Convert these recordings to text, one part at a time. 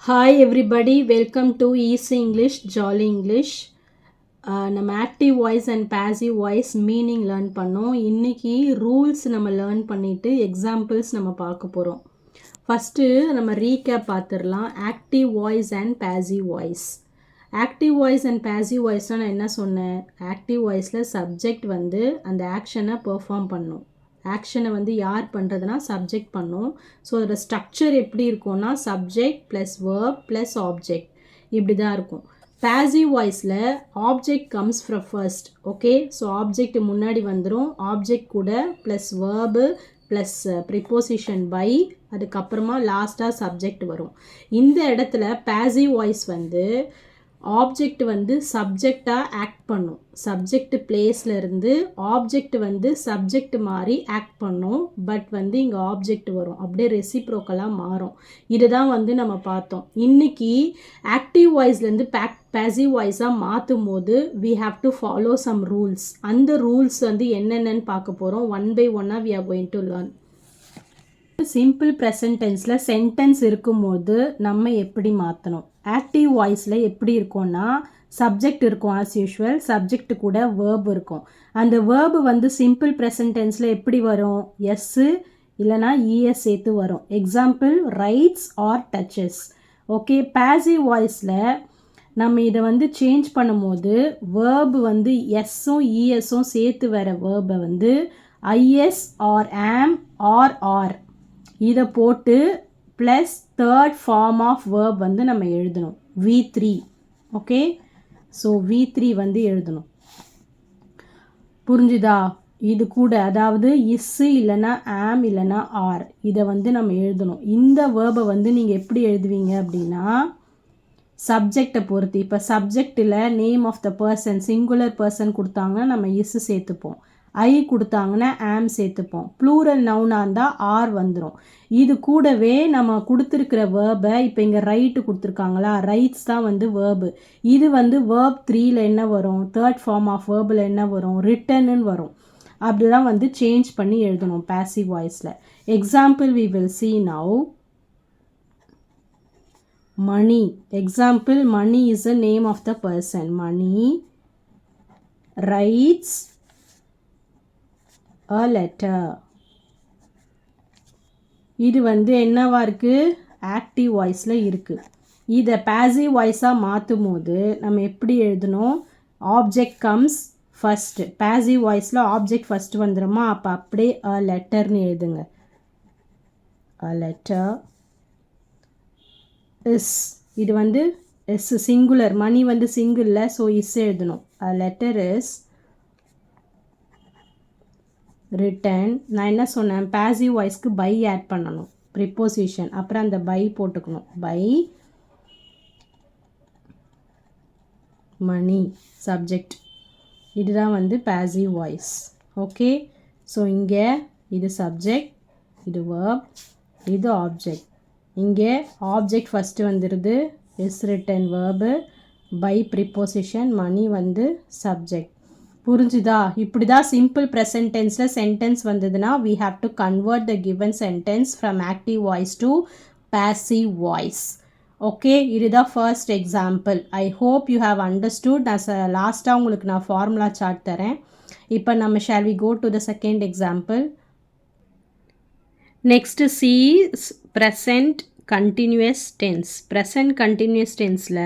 Hi everybody, welcome to Easy English, Jolly English. நம்ம active voice and passive voice meaning learn பண்ணோம். இன்றைக்கி rules நம்ம learn பண்ணிவிட்டு examples நம்ம பார்க்க போகிறோம். ஃபஸ்ட்டு நம்ம ரீகேப் பார்த்துடலாம். Active voice and passive voice. Active voice and passive வாய்ஸ்னால் நான் என்ன சொன்னேன்? ஆக்டிவ் வாய்ஸில் சப்ஜெக்ட் வந்து அந்த ஆக்ஷனை பெர்ஃபார்ம் பண்ணும். ஆக்ஷனை வந்து யார் பண்ணுறதுனா சப்ஜெக்ட் பண்ணும். ஸோ அதோட ஸ்ட்ரக்சர் எப்படி இருக்கும்னா subject plus verb plus object இப்படி தான் இருக்கும். பாசிவ் வாய்ஸில் object comes from first. Okay, so object முன்னாடி வந்துடும். ஆப்ஜெக்ட் கூட plus verb plus preposition by, அதுக்கப்புறமா லாஸ்ட்டாக சப்ஜெக்ட் வரும். இந்த இடத்துல பாசிவ் வாய்ஸ் வந்து ஆப்ஜெக்ட் வந்து சப்ஜெக்டாக ஆக்ட் பண்ணும். சப்ஜெக்ட் பிளேஸில் இருந்து ஆப்ஜெக்ட் வந்து சப்ஜெக்ட் மாதிரி ஆக்ட் பண்ணும். பட் வந்து இங்கே ஆப்ஜெக்ட் வரும், அப்படியே ரெசிப்ரோக்கலாக மாறும். இதுதான் வந்து நம்ம பார்த்தோம். இன்றைக்கி ஆக்டிவ் வாய்ஸ்லேருந்து பாசிவ் வாய்ஸாக மாற்றும் போது we have to follow some rules. அந்த ரூல்ஸ் வந்து என்னென்னு பார்க்க போகிறோம். ஒன் பை ஒன்னாக we are going to learn. Simple present டென்ஸில் சென்டென்ஸ் இருக்கும்போது நம்ம எப்படி மாற்றணும்? ஆக்டிவ் வாய்ஸில் எப்படி இருக்கும்னா சப்ஜெக்ட் இருக்கும் ஆஸ் யூஷுவல். சப்ஜெக்ட் கூட வேர்ப் இருக்கும். அந்த வேர்பு வந்து சிம்பிள் ப்ரெசன்ட் டென்ஸில் எப்படி வரும்? எஸ்ஸு இல்லைனா இஎஸ் சேர்த்து வரும். Example writes or touches. Okay, passive வாய்ஸில் நம்ம இதை வந்து சேஞ்ச் பண்ணும்போது வேர்பு வந்து எஸ்ஸும் இஎஸும் சேர்த்து வர வேர்பை வந்து ஐஎஸ் ஆர் ஆம் ஆர் இதை போட்டு plus third form of verb வந்து நம்ம எழுதணும். V3. ஓகே, ஸோ V3 வந்து எழுதணும். புரிஞ்சுதா? இது கூட அதாவது இஸ்ஸு இல்லைனா ஆம் இல்லைனா ஆர் இதை வந்து நம்ம எழுதணும். இந்த வேர்பை வந்து நீங்கள் எப்படி எழுதுவீங்க அப்படின்னா சப்ஜெக்டை பொறுத்து. இப்போ சப்ஜெக்டில் name of the person singular person கொடுத்தாங்கன்னா நம்ம இஸ்ஸு சேர்த்துப்போம். ஐ கொடுத்தாங்கன்னா ஆம் சேர்த்துப்போம். ப்ளூரல் நவுனாக இருந்தால் ஆர் வந்துடும். இது கூடவே நம்ம கொடுத்துருக்கிற வேர்பை இப்போ இங்கே ரைட்டு கொடுத்துருக்காங்களா, ரைட்ஸ் தான் வந்து வேர்பு. இது வந்து வேர்ப் 3ல் என்ன வரும்? தேர்ட் ஃபார்ம் ஆஃப் வேர்பில் என்ன வரும்? ரிட்டன்னு வரும். அப்படி தான் வந்து சேஞ்ச் பண்ணி எழுதணும் பாசிவ் வாய்ஸில். Example we will see now. Money. Example, money is the name of the person. Money writes a letter. இது வந்து என்னவா இருக்குது? ஆக்டிவ் வாய்ஸில் இருக்குது. இதை பாசிவ் வாய்ஸாக மாற்றும் போது நம்ம எப்படி எழுதணும்? Object comes first. பாசிவ் வாய்ஸில் ஆப்ஜெக்ட் ஃபஸ்ட்டு வந்துடுமா? அப்போ அப்படியே அ லெட்டர்னு எழுதுங்க. அ லெட்டர் இஸ். இது வந்து எஸ் சிங்குலர், மணி வந்து சிங்கிளில், ஸோ இஸ் எழுதணும். A letter is written. நான் என்ன சொன்னேன்? பாசிவ் வாய்ஸ்க்கு பை ஆட் பண்ணணும், ப்ரிப்போசிஷன். அப்புறம் அந்த பை போட்டுக்கணும். By money subject. இதுதான் வந்து பாசிவ் வாய்ஸ். ஓகே, ஸோ இங்கே இது சப்ஜெக்ட், இது வேர்ப், இது ஆப்ஜெக்ட். இங்கே ஆப்ஜெக்ட் ஃபஸ்ட்டு வந்துடுது, is written verb, by preposition, Mani வந்து சப்ஜெக்ட். புரிஞ்சுதா? இப்படி தான் சிம்பிள் ப்ரெசன்ட் டென்ஸில் சென்டென்ஸ் வந்ததுன்னா we have to convert the given sentence from active voice to passive voice. Okay, இதுதான் first example. I hope you have understood. நான் லாஸ்ட்டாக உங்களுக்கு நான் ஃபார்முலா சார்ட் தரேன். இப்போ நம்ம shall we go to the second example. Next see present continuous tense. Present continuous டென்ஸில்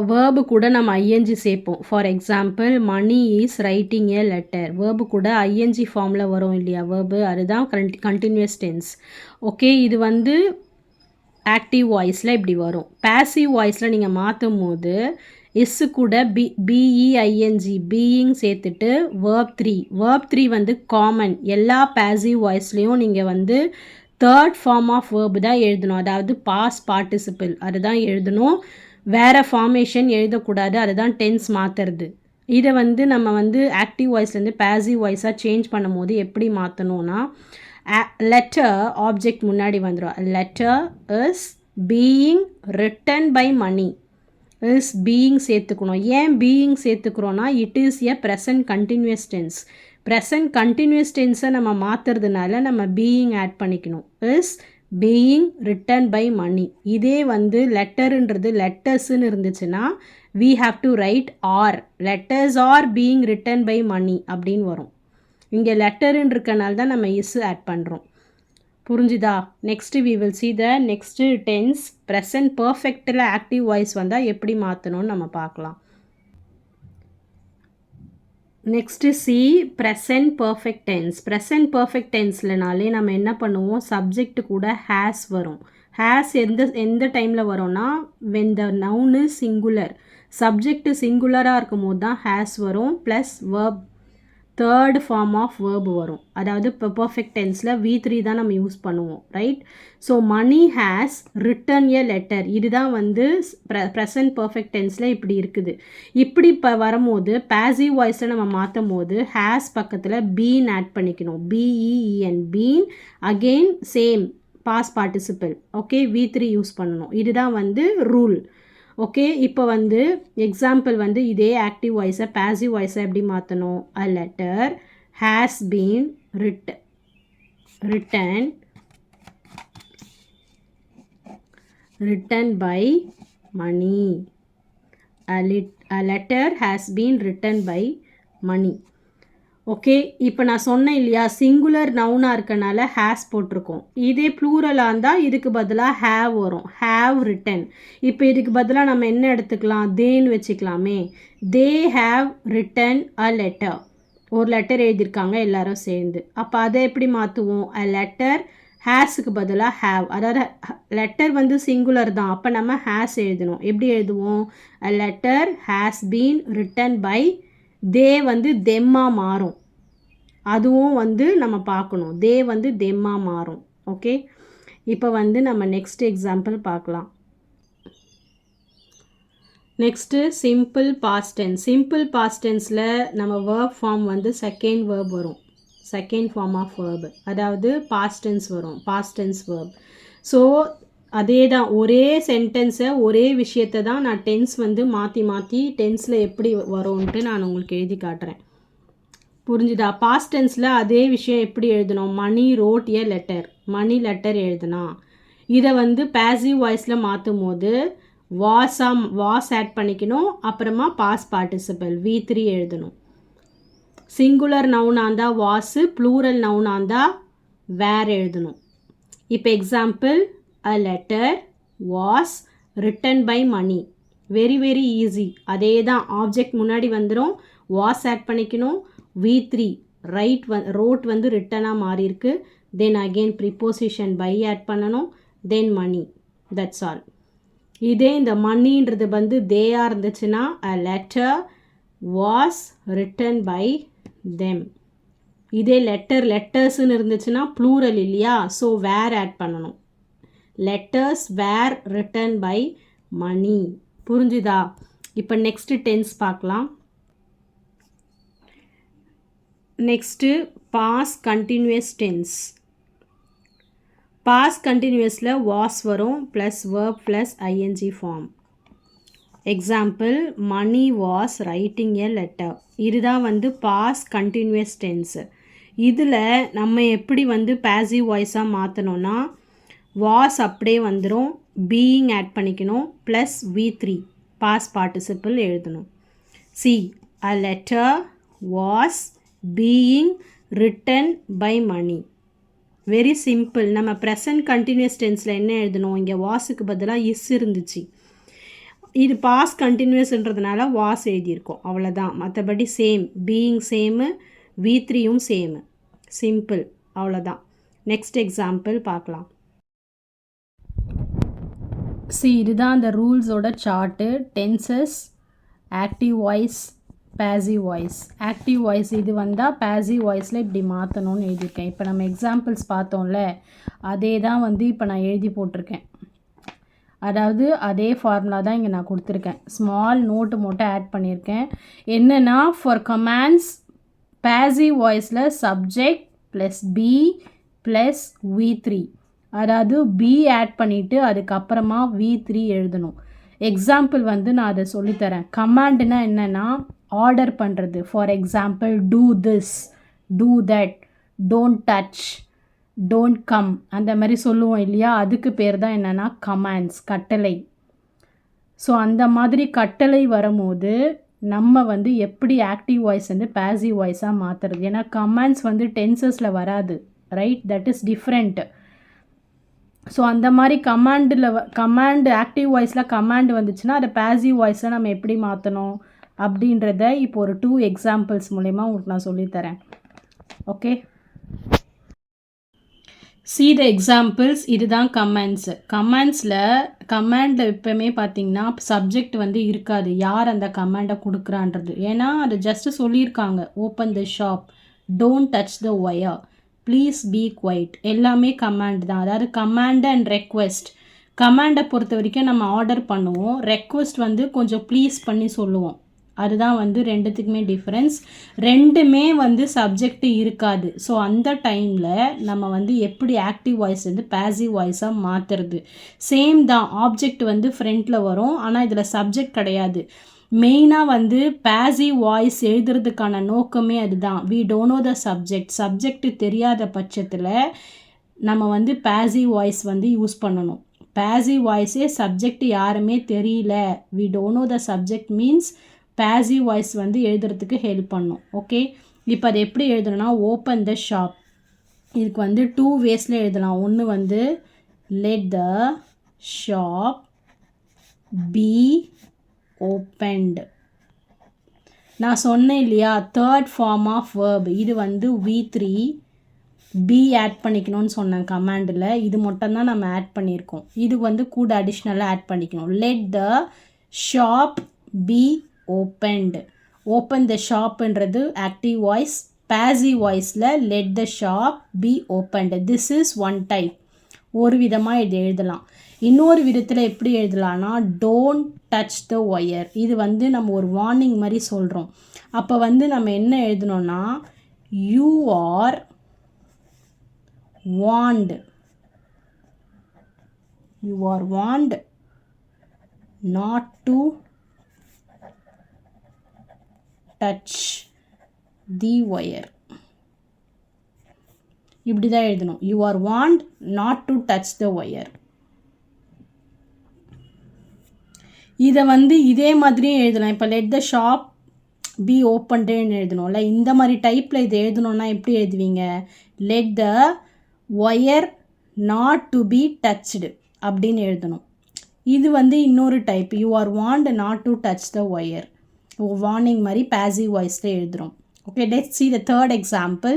verb கூட நம்ம ஐஎன்ஜி சேர்ப்போம். For example Mani is writing a letter. Verb கூட ஐஎன்ஜி ஃபார்மில் வரும் இல்லையா வேர்பு, அதுதான் கண்டினியூஸ் டென்ஸ். ஓகே, இது வந்து ஆக்டிவ் வாய்ஸில் இப்படி வரும். பாசிவ் வாய்ஸில் நீங்கள் மாற்றும் போது எஸ்ஸு கூட பிஇஐஎன்ஜி பீயிங் சேர்த்துட்டு வேர்ப் 3. வேர்ப் 3 வந்து காமன். எல்லா பாசிவ் வாய்ஸ்லேயும் நீங்கள் வந்து தேர்ட் ஃபார்ம் ஆஃப் வேர்பு தான் எழுதணும். அதாவது பாஸ் பார்ட்டிசிபிள் அதுதான் எழுதணும். வேறு ஃபார்மேஷன் எழுதக்கூடாது. அதுதான் டென்ஸ் மாற்றுறது. இதை வந்து நம்ம வந்து ஆக்டிவ் வாய்ஸ்லேருந்து பாசிவ் வாய்ஸாக சேஞ்ச் பண்ணும் போது எப்படி மாற்றணும்னா லெட்டர் ஆப்ஜெக்ட் முன்னாடி வந்துடும். Letter is being written by Mani. Is being சேர்த்துக்கணும். ஏன் பீயிங் சேர்த்துக்கிறோன்னா it is a present continuous tense. Present continuous டென்ஸை நம்ம மாற்றுறதுனால நம்ம பீயிங் ஆட் பண்ணிக்கணும். Is being written by money. இதே வந்து லெட்டருன்றது லெட்டர்ஸ்ன்னு இருந்துச்சுன்னா we have to write are. letters are being written by money அப்படின்னு வரும். இங்கே லெட்டருன்னு இருக்கனால தான் நம்ம இஸ் ஆட் பண்ணுறோம். புரிஞ்சுதா? Next we will see the next tense. present perfectல ஆக்டிவ் வாய்ஸ் வந்தால் எப்படி மாற்றணும்னு நம்ம பார்க்கலாம். Next see present perfect tense. Present perfect டென்ஸ்லனாலே நம்ம என்ன பண்ணுவோம், சப்ஜெக்ட் கூட ஹேஸ் வரும். ஹேஸ் எந்த டைமில் வரும்னா when the noun is singular. Subject சிங்குலராக இருக்கும் போது தான் ஹேஸ் வரும், plus verb third form of verb வரும். அதாவது இப்போ பர்ஃபெக்ட் டென்ஸில் V3 தான் நம்ம யூஸ் பண்ணுவோம், right? So money has written a letter. இதுதான் வந்து ப்ரெசன்ட் பர்ஃபெக்ட் டென்ஸில் இப்படி இருக்குது. இப்படி இப்போ வரும்போது பாசிவ் வாய்ஸில் நம்ம மாற்றும் போது ஹேஸ் பக்கத்தில் பீன் ஆட் பண்ணிக்கணும். BEEN been. Again same pass participle. Okay, V3 use பண்ணணும். இதுதான் வந்து ரூல். ஓகே, இப்போ வந்து எக்ஸாம்பிள் வந்து இதே ஆக்டிவ் வாய்ஸை பாசிவ் வாய்ஸை எப்படி மாற்றணும்? A letter has been written by money. a letter has been written by money. Okay, இப்போ நான் சொன்னேன் இல்லையா, சிங்குலர் நவுனாக இருக்கனால ஹேஸ் போட்டிருக்கோம். இதே ப்ளூரலாக இருந்தால் இதுக்கு பதிலாக ஹேவ் வரும், ஹேவ் ரிட்டன். இப்போ இதுக்கு பதிலாக நம்ம என்ன எடுத்துக்கலாம், தேன்னு வச்சுக்கலாமே. They have written a letter. ஒரு லெட்டர் எழுதியிருக்காங்க எல்லாரும் சேர்ந்து. அப்போ அதை எப்படி மாற்றுவோம்? அ லெட்டர் ஹேஸுக்கு பதிலாக ஹேவ். அதாவது லெட்டர் வந்து சிங்குலர் தான், அப்போ நம்ம ஹேஸ் எழுதணும். எப்படி எழுதுவோம்? A letter has been written by. They வந்து தெம்மாக மாறும், அதுவும் வந்து நம்ம பார்க்கணும். தே வந்து தெம்மாக மாறும். ஓகே, இப்போ வந்து நம்ம நெக்ஸ்ட் எக்ஸாம்பிள் பார்க்கலாம். Next simple past tense. Simple past டென்ஸில் நம்ம வேர்ப் ஃபார்ம் வந்து செகண்ட் வேர்ப் வரும், செகண்ட் ஃபார்ம் ஆஃப் வேர்ப். அதாவது பாஸ்ட் டென்ஸ் வரும், பாஸ்ட் டென்ஸ் வேர்ப். ஸோ அதே தான், ஒரே சென்டென்ஸை ஒரே விஷயத்தை தான் நான் டென்ஸ் வந்து மாற்றி மாற்றி டென்ஸில் எப்படி வரும்ன்ட்டு நான் உங்களுக்கு எழுதி காட்டுறேன். புரிஞ்சுதா? பாஸ்ட் டென்ஸில் அதே விஷயம் எப்படி எழுதணும்? Mani wrote a letter. Mani letter எழுதுனா. இதை வந்து பாசிவ் வாய்ஸில் மாற்றும் போது வாஸ் ஆட் பண்ணிக்கணும். அப்புறமா பாஸ் பார்ட்டிசிபிள் V3 எழுதணும். சிங்குலர் நவுனாக இருந்தால் வாஸு, ப்ளூரல் நவுனாக இருந்தால் வேர் எழுதணும். இப்போ example, a letter was written by money. Very very easy. அதே தான், ஆப்ஜெக்ட் முன்னாடி வந்துடும், வாஸ் ஆட் பண்ணிக்கணும். V3 ரோட் வந்து ரிட்டனாக மாறி இருக்கு. Then again preposition by add பண்ணணும். தென் மணி. That's all. இதே இந்த மணின்றது வந்து தேயாக இருந்துச்சுன்னா a letter was written by them. இதே லெட்டர்ஸ்ன்னு இருந்துச்சுன்னா ப்ளூரல் இல்லையா, ஸோ வேர் ஆட் பண்ணணும். letters were written by money. புரிஞ்சுதா? இப்போ நெக்ஸ்ட் டென்ஸ் பார்க்கலாம். Next past continuous tense. Past கண்டினியூஸில் வாஸ் வரும், plus verb plus ING form. Example, Mani was writing a letter. இதுதான் வந்து பாஸ் கண்டினியூஸ் டென்ஸு. இதில் நம்ம எப்படி வந்து பாசிவ் வாய்ஸாக மாற்றணும்னா வாஸ் அப்படியே வந்துடும், பீயிங் ஆட் பண்ணிக்கணும், ப்ளஸ் V3 பாஸ் பார்ட்டிசிபிள் எழுதணும். See, a letter was being written by money. Very simple. நம்ம ப்ரெசன்ட் கண்டினியூஸ் டென்ஸில் என்ன எழுதணும்? இங்கே வாஸுக்கு பதிலாக இஸ் இருந்துச்சு. இது பாஸ் கண்டினியூஸ்ன்றதுனால வாஸ் எழுதியிருக்கோம், அவ்வளோதான். மற்றபடி சேம், பீயிங் சேமு, V3யும் சேமு. சிம்பிள், அவ்வளோதான். நெக்ஸ்ட் எக்ஸாம்பிள் பார்க்கலாம். இதுதான் அந்த ரூல்ஸோட chart. Tenses, active voice, passive voice. Active voice இது வந்தால் பாசிவ் வாய்ஸில் இப்படி மாற்றணும்னு எழுதியிருக்கேன். இப்போ நம்ம எக்ஸாம்பிள்ஸ் பார்த்தோம்ல, அதே தான் வந்து இப்போ நான் எழுதி போட்டிருக்கேன். அதாவது அதே ஃபார்முலா தான் இங்கே நான் கொடுத்துருக்கேன். ஸ்மால் நோட்டு மட்டும் ஆட் பண்ணியிருக்கேன். என்னென்னா, ஃபார் கமாண்ட்ஸ் பாசிவ் வாய்ஸில் subject plus be plus V3. அதாவது பி ஆட் பண்ணிவிட்டு அதுக்கப்புறமா V3 எழுதணும். எக்ஸாம்பிள் வந்து நான் அதை சொல்லித்தரேன். கமாண்டுனா என்னென்னா ஆர்டர் பண்ணுறது. For example, do this, do that, don't touch, don't come அந்த மாதிரி சொல்லுவோம் இல்லையா, அதுக்கு பேர் தான் என்னென்னா கமாண்ட்ஸ், கட்டளை. ஸோ அந்த மாதிரி கட்டளை வரும்போது நம்ம வந்து எப்படி ஆக்டிவ் வாய்ஸ் வந்து பேசிவ் வாய்ஸாக மாற்றுறது. ஏன்னா கமாண்ட்ஸ் வந்து டென்சஸில் வராது, right, that is different. So அந்த மாதிரி கமாண்டு ஆக்டிவ் வாய்ஸில் கமாண்டு வந்துச்சுன்னா அதை பேசிவ் வாய்ஸில் நம்ம எப்படி மாற்றணும் அப்படின்றத இப்போ ஒரு 2 எக்ஸாம்பிள்ஸ் மூலமா உங்களுக்கு நான் சொல்லித்தரேன். Okay, see the examples. இதுதான் கமெண்ட்ஸு. கமாண்டில் எப்போவுமே பார்த்தீங்கன்னா சப்ஜெக்ட் வந்து இருக்காது, யார் அந்த கமாண்டை கொடுக்குறான்றது. ஏன்னா அது ஜஸ்ட்டு சொல்லியிருக்காங்க, open the shop, don't touch the wire, please be quiet, எல்லாமே கமாண்ட் தான். அதாவது கமாண்ட் அண்ட் ரெக்வெஸ்ட். கமாண்டை பொறுத்த வரைக்கும் நம்ம ஆர்டர் பண்ணுவோம், ரெக்வெஸ்ட் வந்து கொஞ்சம் ப்ளீஸ் பண்ணி சொல்லுவோம். அதுதான் வந்து ரெண்டுத்துக்குமே டிஃப்ரென்ஸ். ரெண்டுமே வந்து சப்ஜெக்ட் இருக்காது. ஸோ அந்த டைமில் நம்ம வந்து எப்படி ஆக்டிவ் வாய்ஸ் வந்து பேசிவ் வாய்ஸாக மாற்றுறது. சேம் தான், ஆப்ஜெக்ட் வந்து ஃப்ரண்ட்டில் வரும், ஆனால் இதில் சப்ஜெக்ட் கிடையாது. மெயினாக வந்து பேசிவ் வாய்ஸ் எழுதுறதுக்கான நோக்கமே அதுதான். We don't know the subject தெரியாத பட்சத்தில் நம்ம வந்து பேசிவ் வாய்ஸ் வந்து யூஸ் பண்ணணும். பேசிவ் வாய்ஸே சப்ஜெக்ட் யாருமே தெரியல, we don't know the subject means passive voice வந்து எழுதுறதுக்கு ஹெல்ப் பண்ணும். ஓகே, இப்போ அது எப்படி எழுதணும்னா, ஓப்பன் த ஷாப், இதுக்கு வந்து 2 வேஸில் எழுதலாம். ஒன்று வந்து let the shop be opened. நான் சொன்னேன் இல்லையா, தேர்ட் ஃபார்ம் ஆஃப் வேர்ப். இது வந்து V3 பி ஆட் பண்ணிக்கணும்னு சொன்னேன் கமாண்டில். இது மட்டும்தான் நம்ம ஆட் பண்ணியிருக்கோம். இது வந்து கூட அடிஷ்னலாக ஆட் பண்ணிக்கணும். Let the shop be opened. Open the ஷாப்ன்றது ஆக்டிவ் வாய்ஸ். பேசிவ் வாய்ஸில் let the shop be opened. This is one type. ஒரு விதமாக இது எழுதலாம். இன்னொரு விதத்தில் எப்படி எழுதலான்னா, டோன்ட் டச் த ஒயர். இது வந்து நம்ம ஒரு வார்னிங் மாதிரி சொல்கிறோம். அப்போ வந்து நம்ம என்ன எழுதணும்னா, you are warned. You are warned not to touch the wire. இப்படி தான் எழுதணும். You are warned not to touch the wire. இதை வந்து இதே மாதிரியும் எழுதலாம். இப்போ let the shop be opened எழுதணும்ல, இந்த மாதிரி டைப்பில் இது எழுதணும்னா எப்படி எழுதுவீங்க, let the wire not to be touched அப்படின்னு எழுதணும். இது வந்து இன்னொரு type, you are warned not to touch the wire. Warning மாதிரி பேசிவ் வாய்ஸில் எழுதுகிறோம். Okay, let's see the third example.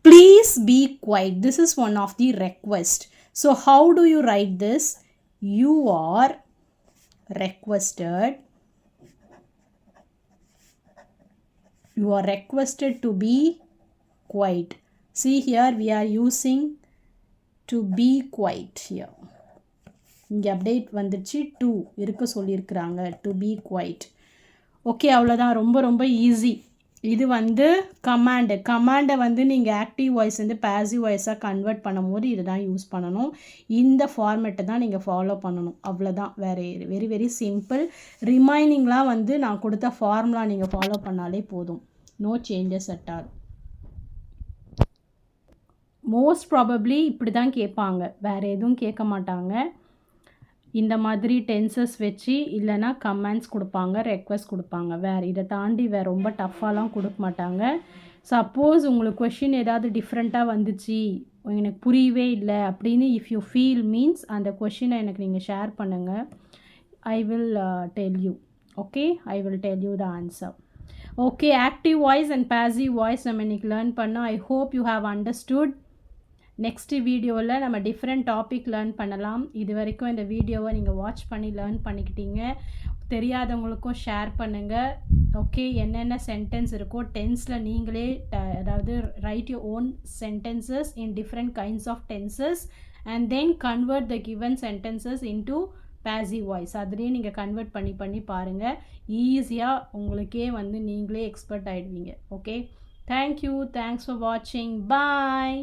Please be quiet. This is one of the request. So how do you write this? You are requested. You are requested to be quiet. See here we are using to be quiet here. இங்கே update வந்துச்சு, to இருக்க சொல்லியிருக்கிறாங்க, to be quiet. Okay, அவ்வளோதான். ரொம்ப ரொம்ப easy. இது வந்து கமாண்டை வந்து நீங்கள் ஆக்டிவ் வாய்ஸ் வந்து பேசிவ் வாய்ஸாக கன்வெர்ட் பண்ணும்போது இது தான் யூஸ் பண்ணணும். இந்த ஃபார்மேட்டை தான் நீங்கள் ஃபாலோ பண்ணணும். அவ்வளோதான், வேறு வெரி வெரி சிம்பிள். ரிமைனிங்லாம் வந்து நான் கொடுத்த ஃபார்முலா நீங்கள் ஃபாலோ பண்ணாலே போதும். No changes at all. Most probably இப்படி தான் கேட்பாங்க, வேறு எதுவும் கேட்க மாட்டாங்க. இந்த மாதிரி டென்சஸ் வச்சு இல்லைனா கமெண்ட்ஸ் கொடுப்பாங்க, ரெக்வெஸ்ட் கொடுப்பாங்க. வேறு இதை தாண்டி வேறு ரொம்ப டஃப்பாலாம் கொடுக்க மாட்டாங்க. சப்போஸ் உங்களுக்கு கொஷின் ஏதாவது டிஃப்ரெண்ட்டாக வந்துச்சு, எனக்கு புரியவே இல்லை அப்படின்னு இஃப் யூ ஃபீல் மீன்ஸ் அந்த கொஷினை எனக்கு நீங்கள் ஷேர் பண்ணுங்கள். I will tell you. Okay, I will tell you the answer. Okay, active voice and passive voice நம்ம இன்றைக்கி லேர்ன் பண்ணோம். ஐ hope you have understood. Next வீடியோவில் நம்ம டிஃப்ரெண்ட் டாபிக் லேர்ன் பண்ணலாம். இது வரைக்கும் இந்த வீடியோவை நீங்கள் வாட்ச் பண்ணி லேர்ன் பண்ணிக்கிட்டீங்க. தெரியாதவங்களுக்கும் ஷேர் பண்ணுங்கள். ஓகே, என்னென்ன சென்டென்ஸ் இருக்கோ டென்ஸில் நீங்களே அதாவது write your own sentences in different kinds of tenses and then convert the given sentences into passive voice. அதுலேயே நீங்கள் கன்வெர்ட் பண்ணி பாருங்கள். ஈஸியாக உங்களுக்கே வந்து நீங்களே எக்ஸ்பர்ட் ஆகிடுவீங்க. Okay, thank you. தேங்க்ஸ் ஃபார் வாட்சிங். பாய்.